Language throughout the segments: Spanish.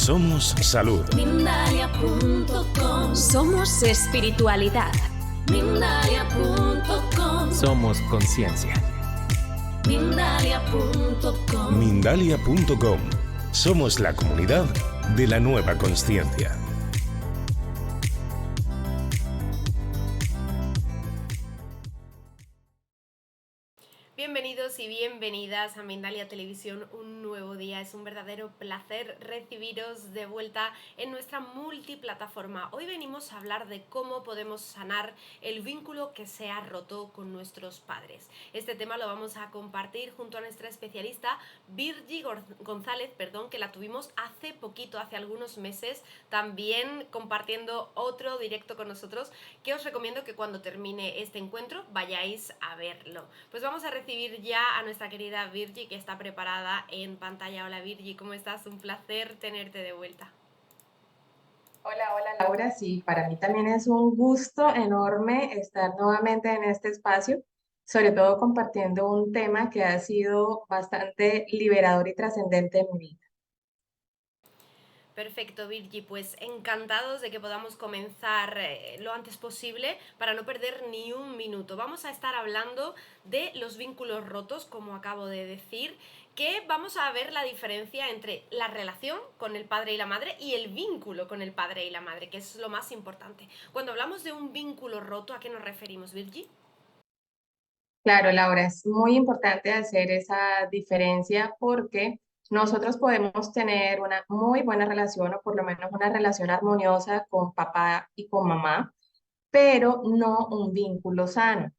Somos salud. Mindalia.com. Somos espiritualidad. Mindalia.com. Somos conciencia. Mindalia.com. Mindalia.com. Somos la comunidad de la nueva consciencia. Bienvenidos y bienvenidas a Mindalia Televisión, un nuevo día. Es un verdadero placer recibiros de vuelta en nuestra multiplataforma. Hoy venimos a hablar de cómo podemos sanar el vínculo que se ha roto con nuestros padres. Este tema lo vamos a compartir junto a nuestra especialista Virgi González, que la tuvimos hace poquito, hace algunos meses, también compartiendo otro directo con nosotros, que os recomiendo que cuando termine este encuentro vayáis a verlo. Pues vamos a recibir ya a nuestra querida Virgi, que está preparada en pantalla. Hola Virgi, ¿cómo estás? Un placer tenerte de vuelta. Hola Laura, sí, para mí también es un gusto enorme estar nuevamente en este espacio, sobre todo compartiendo un tema que ha sido bastante liberador y trascendente en mi vida. Perfecto, Virgi, pues encantados de que podamos comenzar lo antes posible para no perder ni un minuto. Vamos a estar hablando de los vínculos rotos, como acabo de decir, que vamos a ver la diferencia entre la relación con el padre y la madre y el vínculo con el padre y la madre, que es lo más importante. Cuando hablamos de un vínculo roto, ¿a qué nos referimos, Virgi? Claro, Laura, es muy importante hacer esa diferencia porque nosotros podemos tener una muy buena relación o por lo menos una relación armoniosa con papá y con mamá, pero no un vínculo sano.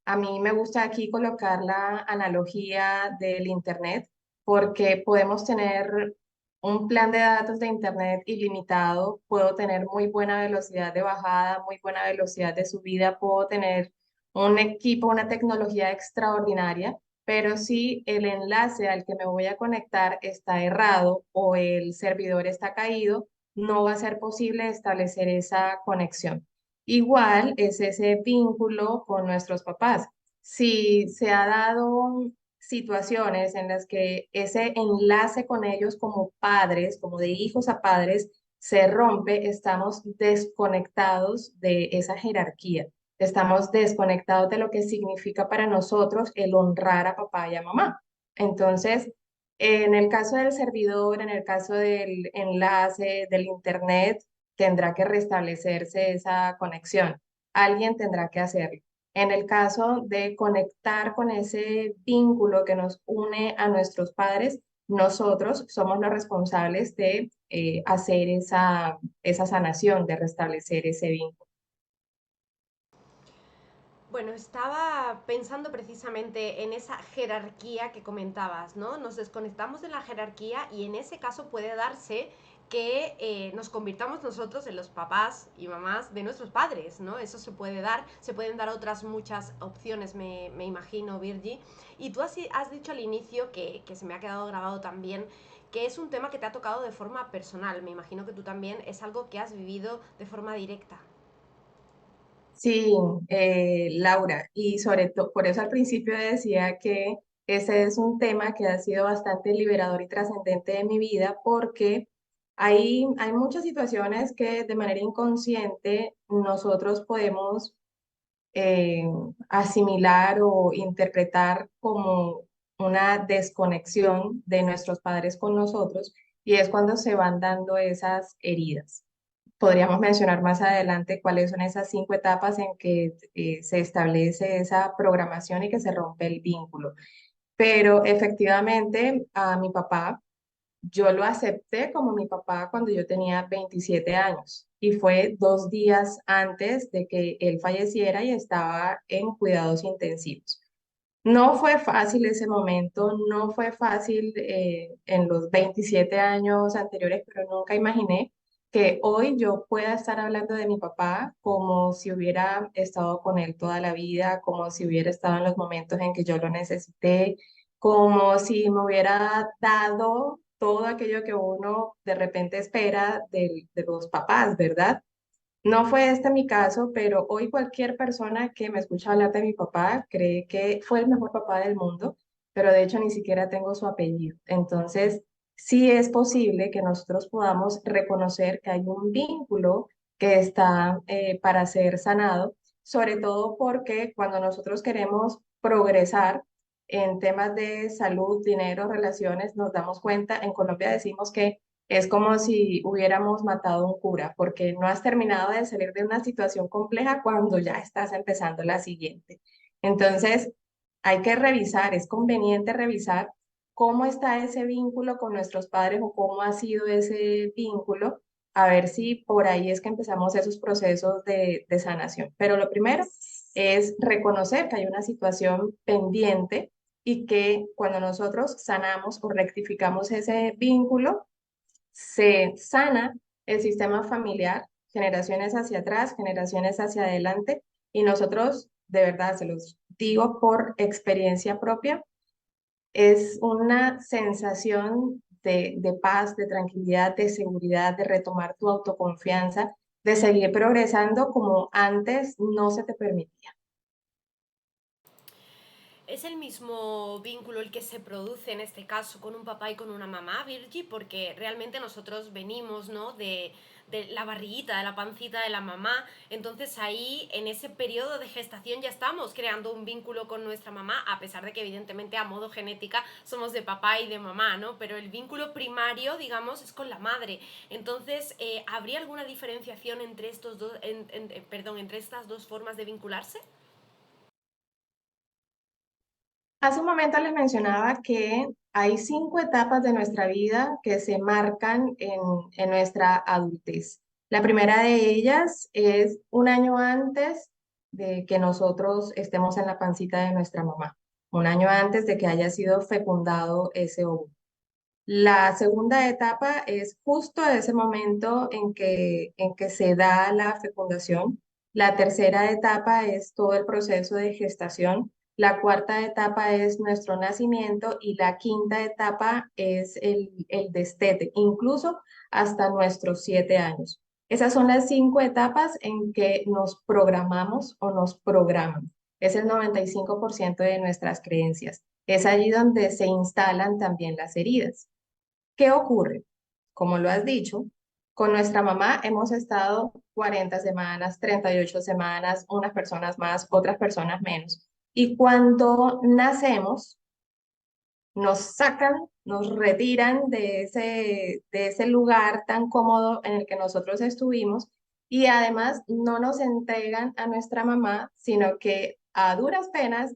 A mí me gusta aquí colocar la analogía del Internet porque podemos tener un plan de datos de Internet ilimitado, puedo tener muy buena velocidad de bajada, muy buena velocidad de subida, puedo tener un equipo, una tecnología extraordinaria, pero si el enlace al que me voy a conectar está errado o el servidor está caído, no va a ser posible establecer esa conexión. Igual es ese vínculo con nuestros papás. Si se ha dado situaciones en las que ese enlace con ellos como padres, como de hijos a padres, se rompe, estamos desconectados de esa jerarquía. Estamos desconectados de lo que significa para nosotros el honrar a papá y a mamá. Entonces, en el caso del servidor, en el caso del enlace, del internet, tendrá que restablecerse esa conexión. Alguien tendrá que hacerlo. En el caso de conectar con ese vínculo que nos une a nuestros padres, nosotros somos los responsables de hacer esa sanación, de restablecer ese vínculo. Bueno, estaba pensando precisamente en esa jerarquía que comentabas, ¿no? Nos desconectamos de la jerarquía y en ese caso puede darse que nos convirtamos nosotros en los papás y mamás de nuestros padres, ¿no? Eso se puede dar, se pueden dar otras muchas opciones, me imagino, Virgi. Y tú has dicho al inicio, que se me ha quedado grabado también, que es un tema que te ha tocado de forma personal. Me imagino que tú también es algo que has vivido de forma directa. Sí, Laura, y sobre todo, por eso al principio decía que ese es un tema que ha sido bastante liberador y trascendente de mi vida porque hay muchas situaciones que de manera inconsciente nosotros podemos eh, asimilar o interpretar como una desconexión de nuestros padres con nosotros y es cuando se van dando esas heridas. Podríamos mencionar más adelante cuáles son esas 5 etapas en que se establece esa programación y que se rompe el vínculo. Pero efectivamente a mi papá, yo lo acepté como mi papá cuando yo tenía 27 años y fue 2 días antes de que él falleciera y estaba en cuidados intensivos. No fue fácil ese momento, no fue fácil en los 27 años anteriores, pero nunca imaginé que hoy yo pueda estar hablando de mi papá como si hubiera estado con él toda la vida, como si hubiera estado en los momentos en que yo lo necesité, como si me hubiera dado todo aquello que uno de repente espera de los papás, ¿verdad? No fue este mi caso, pero hoy cualquier persona que me escucha hablar de mi papá cree que fue el mejor papá del mundo, pero de hecho ni siquiera tengo su apellido. Entonces, sí es posible que nosotros podamos reconocer que hay un vínculo que está para ser sanado, sobre todo porque cuando nosotros queremos progresar en temas de salud, dinero, relaciones, nos damos cuenta, en Colombia decimos que es como si hubiéramos matado a un cura, porque no has terminado de salir de una situación compleja cuando ya estás empezando la siguiente. Entonces, hay que revisar, es conveniente revisar cómo está ese vínculo con nuestros padres o cómo ha sido ese vínculo, a ver si por ahí es que empezamos esos procesos de sanación. Pero lo primero es reconocer que hay una situación pendiente y que cuando nosotros sanamos o rectificamos ese vínculo, se sana el sistema familiar, generaciones hacia atrás, generaciones hacia adelante, y nosotros, de verdad, se los digo por experiencia propia, es una sensación de paz, de tranquilidad, de seguridad, de retomar tu autoconfianza, de seguir progresando como antes no se te permitía. ¿Es el mismo vínculo el que se produce en este caso con un papá y con una mamá, Virgi? Porque realmente nosotros venimos, ¿no?, de la barriguita, de la pancita de la mamá, entonces ahí en ese periodo de gestación ya estamos creando un vínculo con nuestra mamá, a pesar de que evidentemente a modo genética somos de papá y de mamá, ¿no? Pero el vínculo primario, digamos, es con la madre. Entonces, ¿habría alguna diferenciación entre estos dos, perdón, entre estas dos formas de vincularse? Hace un momento les mencionaba que hay 5 etapas de nuestra vida que se marcan en nuestra adultez. La primera de ellas es un año antes de que nosotros estemos en la pancita de nuestra mamá, un año antes de que haya sido fecundado ese óvulo. La segunda etapa es justo ese momento en que se da la fecundación. La tercera etapa es todo el proceso de gestación. La cuarta etapa es nuestro nacimiento y la quinta etapa es el destete, incluso hasta nuestros 7 años. Esas son las 5 etapas en que nos programamos o nos programan. Es el 95% de nuestras creencias. Es allí donde se instalan también las heridas. ¿Qué ocurre? Como lo has dicho, con nuestra mamá hemos estado 40 semanas, 38 semanas, unas personas más, otras personas menos. Y cuando nacemos, nos sacan, nos retiran de ese lugar tan cómodo en el que nosotros estuvimos y además no nos entregan a nuestra mamá, sino que a duras penas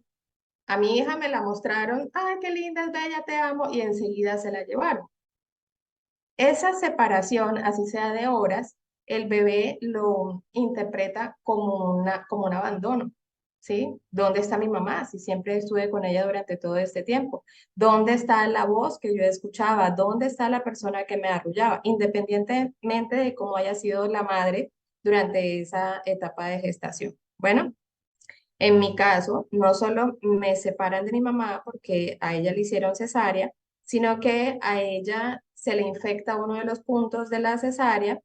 a mi hija me la mostraron, ay, qué linda, es bella, te amo, y enseguida se la llevaron. Esa separación, así sea de horas, el bebé lo interpreta como un abandono, ¿sí? ¿Dónde está mi mamá? Si siempre estuve con ella durante todo este tiempo. ¿Dónde está la voz que yo escuchaba? ¿Dónde está la persona que me arrullaba? Independientemente de cómo haya sido la madre durante esa etapa de gestación. Bueno, en mi caso, no solo me separan de mi mamá porque a ella le hicieron cesárea, sino que a ella se le infecta uno de los puntos de la cesárea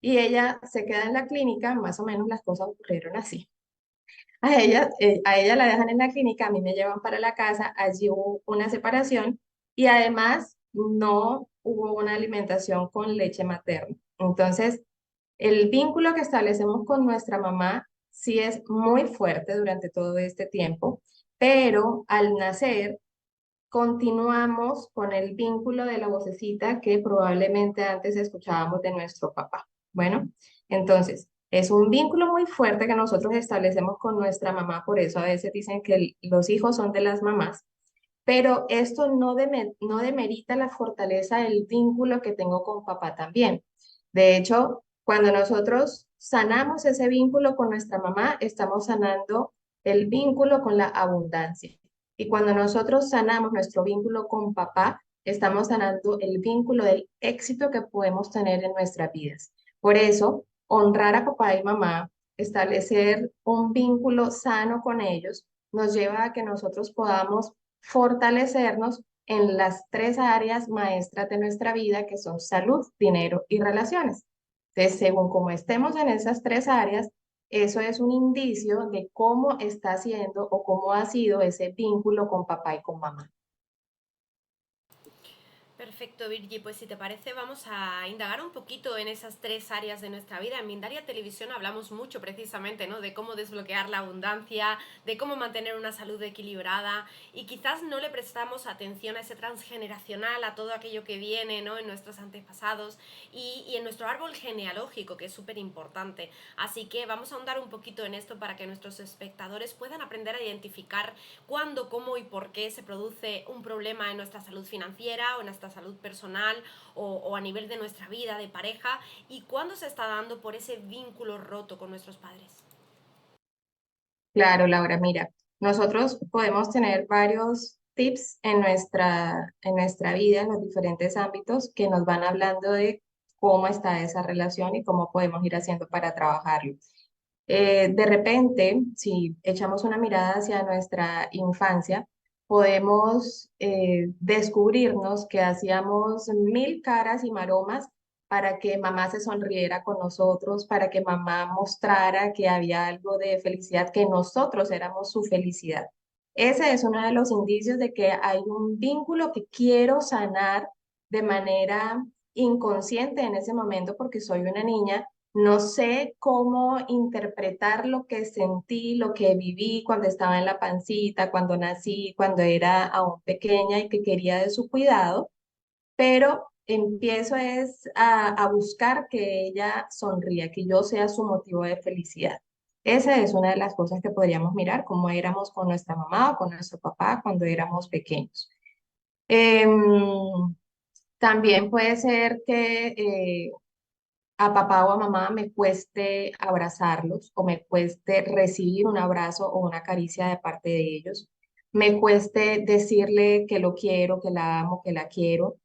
y ella se queda en la clínica, más o menos las cosas ocurrieron así. A ella la dejan en la clínica, a mí me llevan para la casa, allí hubo una separación y además no hubo una alimentación con leche materna. Entonces, el vínculo que establecemos con nuestra mamá sí es muy fuerte durante todo este tiempo, pero al nacer continuamos con el vínculo de la vocecita que probablemente antes escuchábamos de nuestro papá. Bueno, entonces es un vínculo muy fuerte que nosotros establecemos con nuestra mamá, por eso a veces dicen que los hijos son de las mamás, pero esto no demerita la fortaleza del vínculo que tengo con papá también. De hecho, cuando nosotros sanamos ese vínculo con nuestra mamá, estamos sanando el vínculo con la abundancia. Y cuando nosotros sanamos nuestro vínculo con papá, estamos sanando el vínculo del éxito que podemos tener en nuestras vidas. Por eso, honrar a papá y mamá, establecer un vínculo sano con ellos, nos lleva a que nosotros podamos fortalecernos en las 3 áreas maestras de nuestra vida, que son salud, dinero y relaciones. Entonces, según como estemos en esas 3 áreas, eso es un indicio de cómo está haciendo o cómo ha sido ese vínculo con papá y con mamá. Perfecto, Virgi. Pues si te parece, vamos a indagar un poquito en esas tres áreas de nuestra vida. En Mindalia Televisión hablamos mucho precisamente, ¿no?, de cómo desbloquear la abundancia, de cómo mantener una salud equilibrada, y quizás no le prestamos atención a ese transgeneracional, a todo aquello que viene, ¿no?, en nuestros antepasados y en nuestro árbol genealógico, que es súper importante. Así que vamos a ahondar un poquito en esto para que nuestros espectadores puedan aprender a identificar cuándo, cómo y por qué se produce un problema en nuestra salud financiera o en nuestra salud personal o a nivel de nuestra vida de pareja, y cuándo se está dando por ese vínculo roto con nuestros padres. Claro, Laura, mira, nosotros podemos tener varios tips en nuestra vida, en los diferentes ámbitos, que nos van hablando de cómo está esa relación y cómo podemos ir haciendo para trabajarlo. De repente, si echamos una mirada hacia nuestra infancia, podemos descubrirnos que hacíamos mil caras y maromas para que mamá se sonriera con nosotros, para que mamá mostrara que había algo de felicidad, que nosotros éramos su felicidad. Ese es uno de los indicios de que hay un vínculo que quiero sanar de manera inconsciente en ese momento porque soy una niña, no sé cómo interpretar lo que sentí, lo que viví cuando estaba en la pancita, cuando nací, cuando era aún pequeña y que quería de su cuidado, pero empiezo es a buscar que ella sonría, que yo sea su motivo de felicidad. Esa es una de las cosas que podríamos mirar, cómo éramos con nuestra mamá o con nuestro papá cuando éramos pequeños. Em, También puede ser que a papá o a mamá me cueste abrazarlos o me cueste recibir un abrazo o una caricia de parte de ellos. Me cueste decirle que lo quiero, que la amo, que la quiero.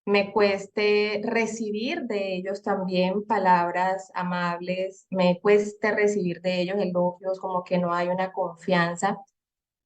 Me cueste recibir de ellos también palabras amables. Me cueste recibir de ellos elogios, como que no hay una confianza.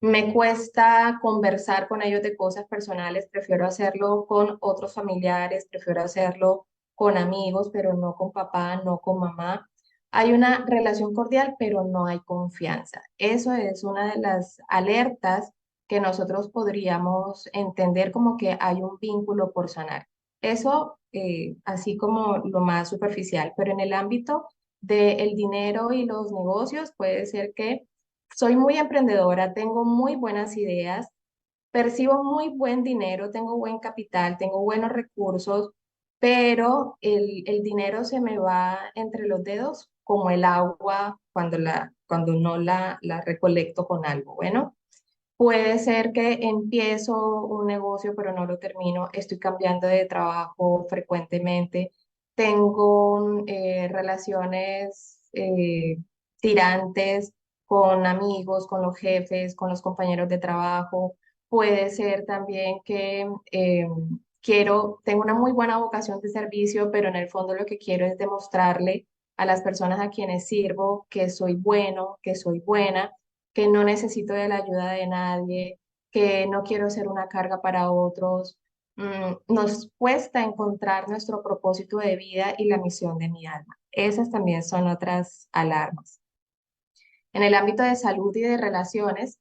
Me cuesta conversar con ellos de cosas personales, prefiero hacerlo con otros familiares, prefiero hacerlo con amigos, pero no con papá, no con mamá. Hay una relación cordial, pero no hay confianza. Eso es una de las alertas que nosotros podríamos entender como que hay un vínculo por sanar. Eso, así como lo más superficial, pero en el ámbito del dinero y los negocios puede ser que soy muy emprendedora, tengo muy buenas ideas, percibo muy buen dinero, tengo buen capital, tengo buenos recursos, pero el dinero se me va entre los dedos como el agua cuando no la recolecto con algo. Bueno, puede ser que empiezo un negocio, pero no lo termino, estoy cambiando de trabajo frecuentemente, tengo relaciones tirantes con amigos, con los jefes, con los compañeros de trabajo. Puede ser también que tengo una muy buena vocación de servicio, pero en el fondo lo que quiero es demostrarle a las personas a quienes sirvo que soy bueno, que soy buena, que no necesito de la ayuda de nadie, que no quiero ser una carga para otros. Nos cuesta encontrar nuestro propósito de vida y la misión de mi alma. Esas también son otras alarmas. En el ámbito de salud y de relaciones,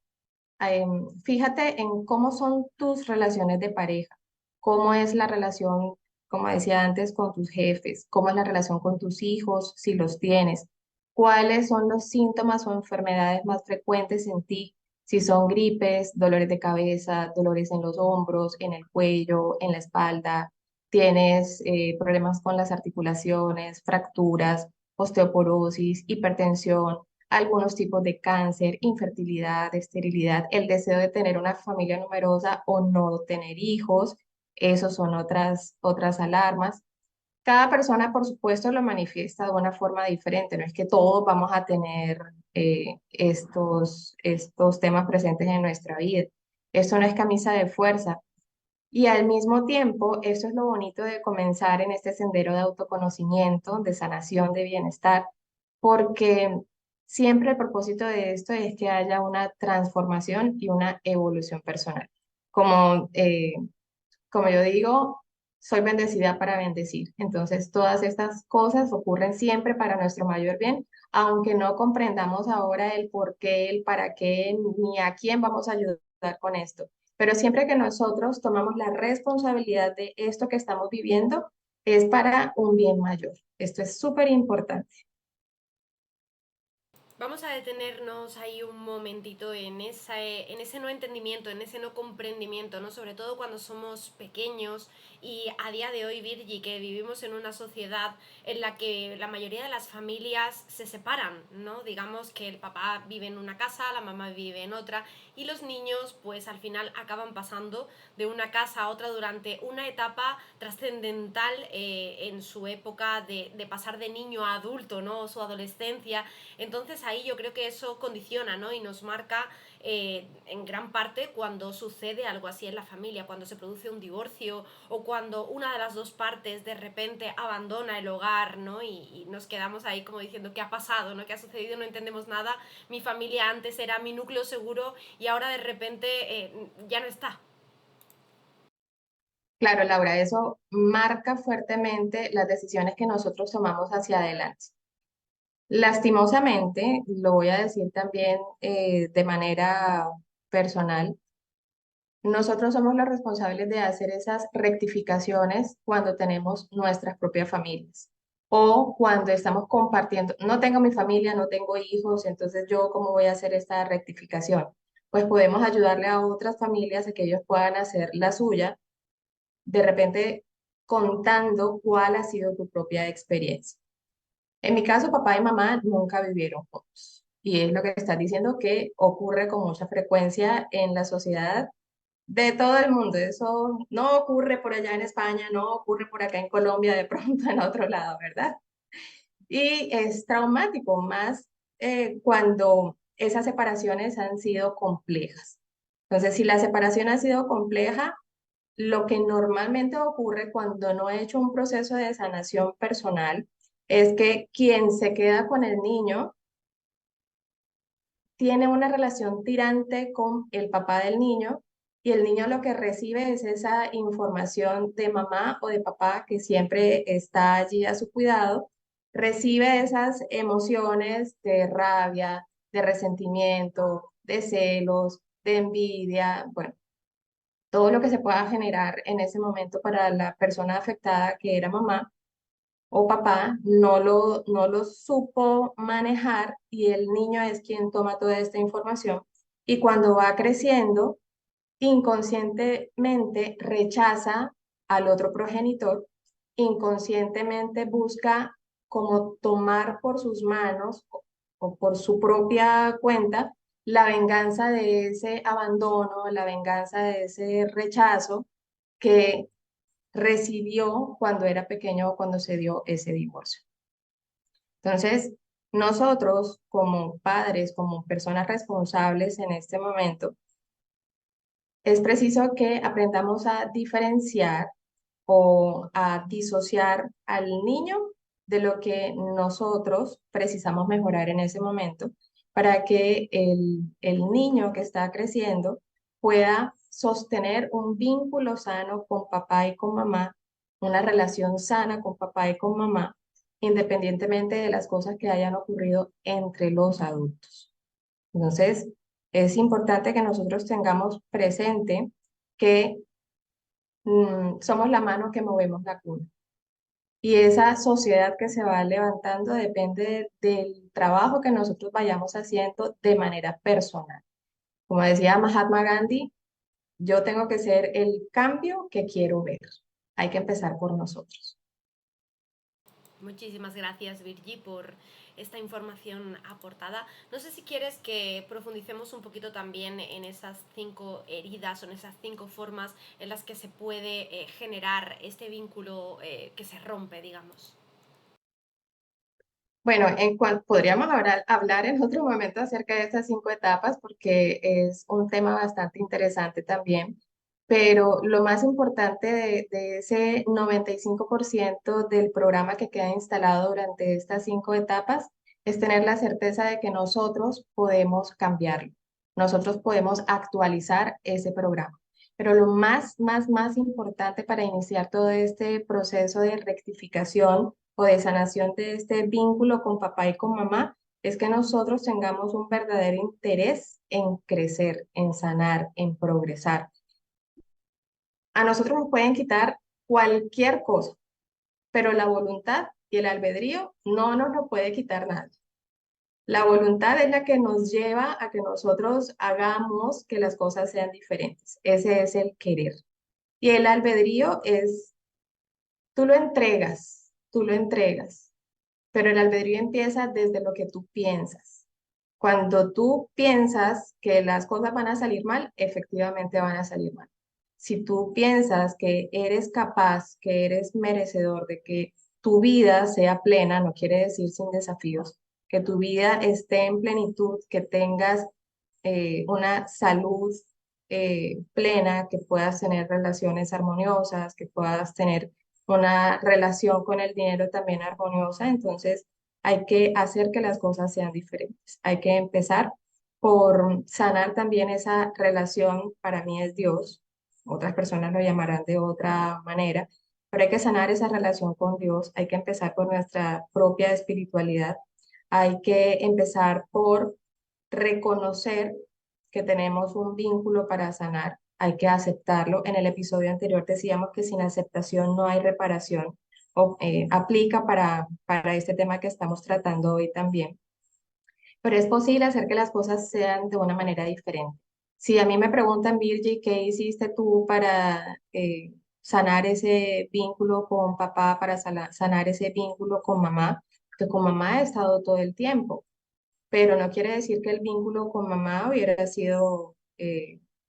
fíjate en cómo son tus relaciones de pareja, cómo es la relación, como decía antes, con tus jefes, cómo es la relación con tus hijos, si los tienes, cuáles son los síntomas o enfermedades más frecuentes en ti, si son gripes, dolores de cabeza, dolores en los hombros, en el cuello, en la espalda, tienes problemas con las articulaciones, fracturas, osteoporosis, hipertensión, algunos tipos de cáncer, infertilidad, esterilidad, el deseo de tener una familia numerosa o no tener hijos, esos son otras alarmas. Cada persona, por supuesto, lo manifiesta de una forma diferente, no es que todos vamos a tener estos temas presentes en nuestra vida. Esto no es camisa de fuerza. Y al mismo tiempo, eso es lo bonito de comenzar en este sendero de autoconocimiento, de sanación, de bienestar, porque siempre el propósito de esto es que haya una transformación y una evolución personal. Como, como yo digo, soy bendecida para bendecir. Entonces, todas estas cosas ocurren siempre para nuestro mayor bien, aunque no comprendamos ahora el por qué, el para qué, ni a quién vamos a ayudar con esto. pero siempre que nosotros tomamos la responsabilidad de esto que estamos viviendo, es para un bien mayor. Esto es súper importante. Vamos a detenernos ahí un momentito en ese no entendimiento, en ese no comprendimiento, ¿no? Sobre todo cuando somos pequeños y a día de hoy, Virgi, que vivimos en una sociedad en la que la mayoría de las familias se separan, ¿no? Digamos que el papá vive en una casa, la mamá vive en otra y los niños pues al final acaban pasando de una casa a otra durante una etapa trascendental en su época de pasar de niño a adulto, ¿no? Su adolescencia. Entonces ahí yo creo que eso condiciona, ¿no? Y nos marca en gran parte cuando sucede algo así en la familia, cuando se produce un divorcio o cuando una de las dos partes de repente abandona el hogar, ¿no? Y nos quedamos ahí como diciendo qué ha pasado, ¿no? ¿Qué ha sucedido? No entendemos nada. Mi familia antes era mi núcleo seguro y ahora de repente ya no está. Claro, Laura, eso marca fuertemente las decisiones que nosotros tomamos hacia adelante. Lastimosamente, lo voy a decir también de manera personal, nosotros somos los responsables de hacer esas rectificaciones cuando tenemos nuestras propias familias o cuando estamos compartiendo, no tengo mi familia, no tengo hijos, entonces yo cómo voy a hacer esta rectificación. Pues podemos ayudarle a otras familias a que ellos puedan hacer la suya, de repente contando cuál ha sido tu propia experiencia. En mi caso, papá y mamá nunca vivieron juntos. Y es lo que estás diciendo que ocurre con mucha frecuencia en la sociedad de todo el mundo. Eso no ocurre por allá en España, no ocurre por acá en Colombia, de pronto en otro lado, ¿verdad? Y es traumático, más cuando esas separaciones han sido complejas. Entonces, si la separación ha sido compleja, lo que normalmente ocurre cuando no he hecho un proceso de sanación personal es que quien se queda con el niño tiene una relación tirante con el papá del niño y el niño lo que recibe es esa información de mamá o de papá que siempre está allí a su cuidado, recibe esas emociones de rabia, de resentimiento, de celos, de envidia, bueno, todo lo que se pueda generar en ese momento para la persona afectada que era mamá o papá no lo supo manejar y el niño es quien toma toda esta información y cuando va creciendo, inconscientemente rechaza al otro progenitor, inconscientemente busca como tomar por sus manos o por su propia cuenta la venganza de ese abandono, la venganza de ese rechazo que recibió cuando era pequeño o cuando se dio ese divorcio. Entonces, nosotros como padres, como personas responsables en este momento, es preciso que aprendamos a diferenciar o a disociar al niño de lo que nosotros precisamos mejorar en ese momento para que el niño que está creciendo pueda sostener un vínculo sano con papá y con mamá, una relación sana con papá y con mamá, independientemente de las cosas que hayan ocurrido entre los adultos. Entonces, es importante que nosotros tengamos presente que somos la mano que movemos la cuna. Y esa sociedad que se va levantando depende del trabajo que nosotros vayamos haciendo de manera personal. Como decía Mahatma Gandhi, yo tengo que ser el cambio que quiero ver. Hay que empezar por nosotros. Muchísimas gracias, Virgi, por esta información aportada. No sé si quieres que profundicemos un poquito también en esas 5 heridas o en esas 5 formas en las que se puede generar este vínculo que se rompe, digamos. Bueno, podríamos hablar en otro momento acerca de estas 5 etapas porque es un tema bastante interesante también, pero lo más importante de ese 95% del programa que queda instalado durante estas 5 etapas es tener la certeza de que nosotros podemos cambiarlo, nosotros podemos actualizar ese programa. Pero lo más importante para iniciar todo este proceso de rectificación o de sanación de este vínculo con papá y con mamá es que nosotros tengamos un verdadero interés en crecer, en sanar, en progresar. A nosotros nos pueden quitar cualquier cosa, pero la voluntad y el albedrío no nos lo puede quitar nadie. La voluntad es la que nos lleva a que nosotros hagamos que las cosas sean diferentes. Ese es el querer. Y el albedrío es, tú lo entregas, pero el albedrío empieza desde lo que tú piensas. Cuando tú piensas que las cosas van a salir mal, efectivamente van a salir mal. Si tú piensas que eres capaz, que eres merecedor de que tu vida sea plena, no quiere decir sin desafíos, que tu vida esté en plenitud, que tengas una salud plena, que puedas tener relaciones armoniosas, que puedas tener una relación con el dinero también armoniosa, entonces hay que hacer que las cosas sean diferentes. Hay que empezar por sanar también esa relación, para mí es Dios, otras personas lo llamarán de otra manera, pero hay que sanar esa relación con Dios, hay que empezar por nuestra propia espiritualidad, hay que empezar por reconocer que tenemos un vínculo para sanar, hay que aceptarlo. En el episodio anterior decíamos que sin aceptación no hay reparación, aplica para este tema que estamos tratando hoy también. Pero es posible hacer que las cosas sean de una manera diferente. Si a mí me preguntan, Virgi, ¿qué hiciste tú para sanar ese vínculo con papá, para sanar ese vínculo con mamá? Que con mamá he estado todo el tiempo, pero no quiere decir que el vínculo con mamá hubiera sido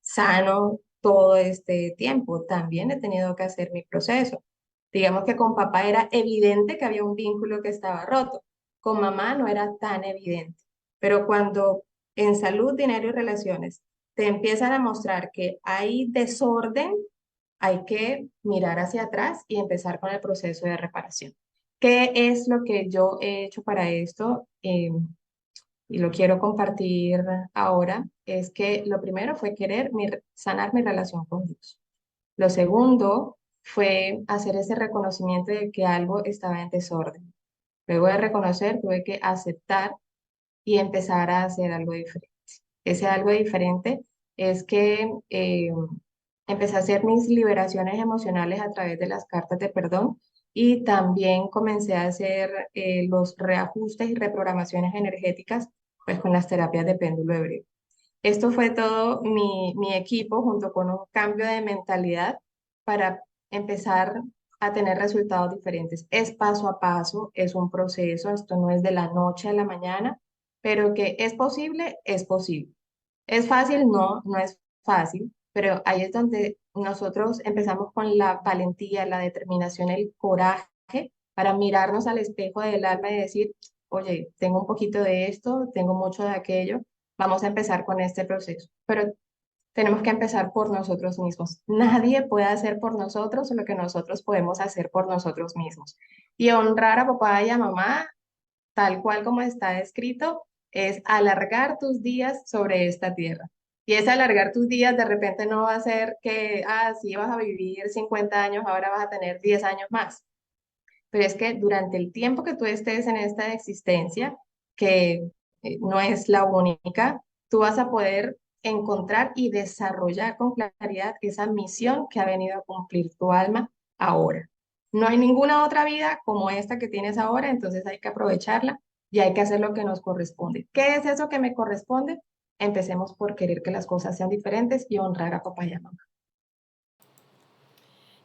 sano todo este tiempo. También he tenido que hacer mi proceso. Digamos que con papá era evidente que había un vínculo que estaba roto. Con mamá no era tan evidente. Pero cuando en salud, dinero y relaciones te empiezan a mostrar que hay desorden, hay que mirar hacia atrás y empezar con el proceso de reparación. ¿Qué es lo que yo he hecho para esto? Y lo quiero compartir ahora, es que lo primero fue querer sanar mi relación con Dios. Lo segundo fue hacer ese reconocimiento de que algo estaba en desorden. Luego de reconocer, tuve que aceptar y empezar a hacer algo diferente. Ese algo diferente es que empecé a hacer mis liberaciones emocionales a través de las cartas de perdón y también comencé a hacer los reajustes y reprogramaciones energéticas pues con las terapias de péndulo hebreo. Esto fue todo mi equipo junto con un cambio de mentalidad para empezar a tener resultados diferentes. Es paso a paso, es un proceso, esto no es de la noche a la mañana, pero que es posible, es posible. ¿Es fácil? No, no es fácil, pero ahí es donde nosotros empezamos con la valentía, la determinación, el coraje para mirarnos al espejo del alma y decir, oye, tengo un poquito de esto, tengo mucho de aquello, vamos a empezar con este proceso. Pero tenemos que empezar por nosotros mismos. Nadie puede hacer por nosotros lo que nosotros podemos hacer por nosotros mismos. Y honrar a papá y a mamá, tal cual como está escrito, es alargar tus días sobre esta tierra. Y ese alargar tus días de repente no va a ser que, sí vas a vivir 50 años, ahora vas a tener 10 años más. Pero es que durante el tiempo que tú estés en esta existencia, que no es la única, tú vas a poder encontrar y desarrollar con claridad esa misión que ha venido a cumplir tu alma ahora. No hay ninguna otra vida como esta que tienes ahora, entonces hay que aprovecharla y hay que hacer lo que nos corresponde. ¿Qué es eso que me corresponde? Empecemos por querer que las cosas sean diferentes y honrar a papá y a mamá.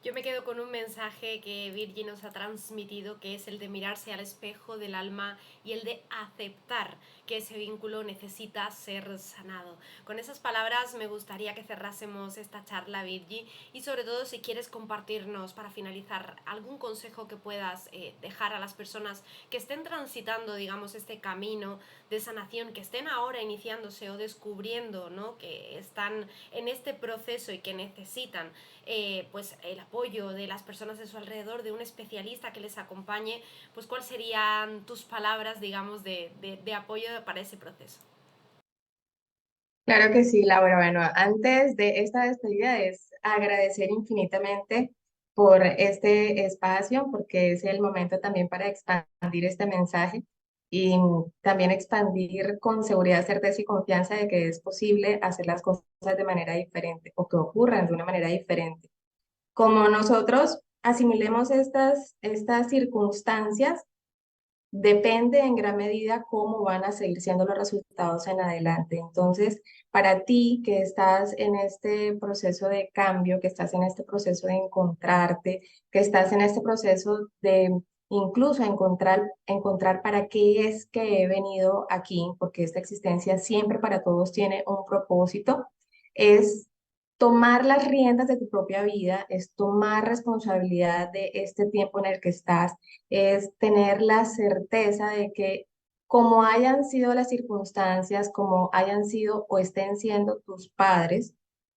Yo me quedo con un mensaje que Virgi nos ha transmitido, que es el de mirarse al espejo del alma y el de aceptar que ese vínculo necesita ser sanado. Con esas palabras me gustaría que cerrásemos esta charla, Virgi, y sobre todo si quieres compartirnos para finalizar algún consejo que puedas dejar a las personas que estén transitando, digamos, este camino de sanación, que estén ahora iniciándose o descubriendo, ¿no?, que están en este proceso y que necesitan pues el apoyo de las personas de su alrededor, de un especialista que les acompañe, pues cuáles serían tus palabras, digamos, de apoyo para ese proceso. Claro que sí, Laura. Bueno, antes de esta despedida es agradecer infinitamente por este espacio, porque es el momento también para expandir este mensaje y también expandir con seguridad, certeza y confianza de que es posible hacer las cosas de manera diferente o que ocurran de una manera diferente. Como nosotros asimilemos estas circunstancias, depende en gran medida cómo van a seguir siendo los resultados en adelante. Entonces, para ti que estás en este proceso de cambio, que estás en este proceso de encontrarte, que estás en este proceso de incluso encontrar para qué es que he venido aquí, porque esta existencia siempre para todos tiene un propósito, es tomar las riendas de tu propia vida, es tomar responsabilidad de este tiempo en el que estás, es tener la certeza de que como hayan sido las circunstancias, como hayan sido o estén siendo tus padres,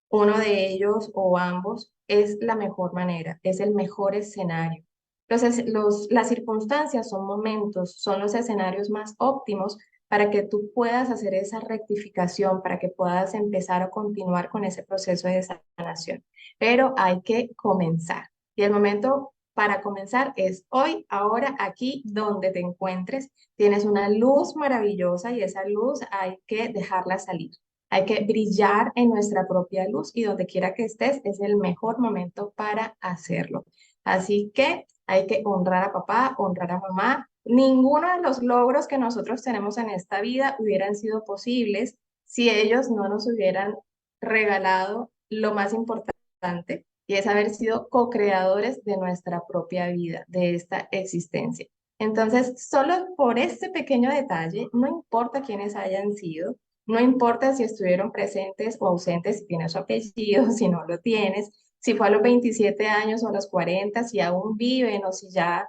uno de ellos o ambos, es la mejor manera, es el mejor escenario. Las circunstancias son momentos, son los escenarios más óptimos para que tú puedas hacer esa rectificación, para que puedas empezar a continuar con ese proceso de sanación. Pero hay que comenzar. Y el momento para comenzar es hoy, ahora, aquí, donde te encuentres. Tienes una luz maravillosa y esa luz hay que dejarla salir. Hay que brillar en nuestra propia luz y donde quiera que estés es el mejor momento para hacerlo. Así que hay que honrar a papá, honrar a mamá. Ninguno de los logros que nosotros tenemos en esta vida hubieran sido posibles si ellos no nos hubieran regalado lo más importante y es haber sido co-creadores de nuestra propia vida, de esta existencia. Entonces, solo por este pequeño detalle, no importa quiénes hayan sido, no importa si estuvieron presentes o ausentes, si tienes su apellido, si no lo tienes, si fue a los 27 años o a los 40, si aún viven o si ya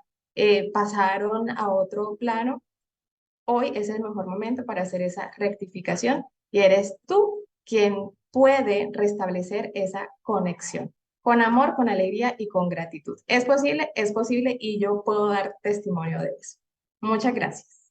pasaron a otro plano, hoy es el mejor momento para hacer esa rectificación y eres tú quien puede restablecer esa conexión con amor, con alegría y con gratitud. Es posible y yo puedo dar testimonio de eso. Muchas gracias.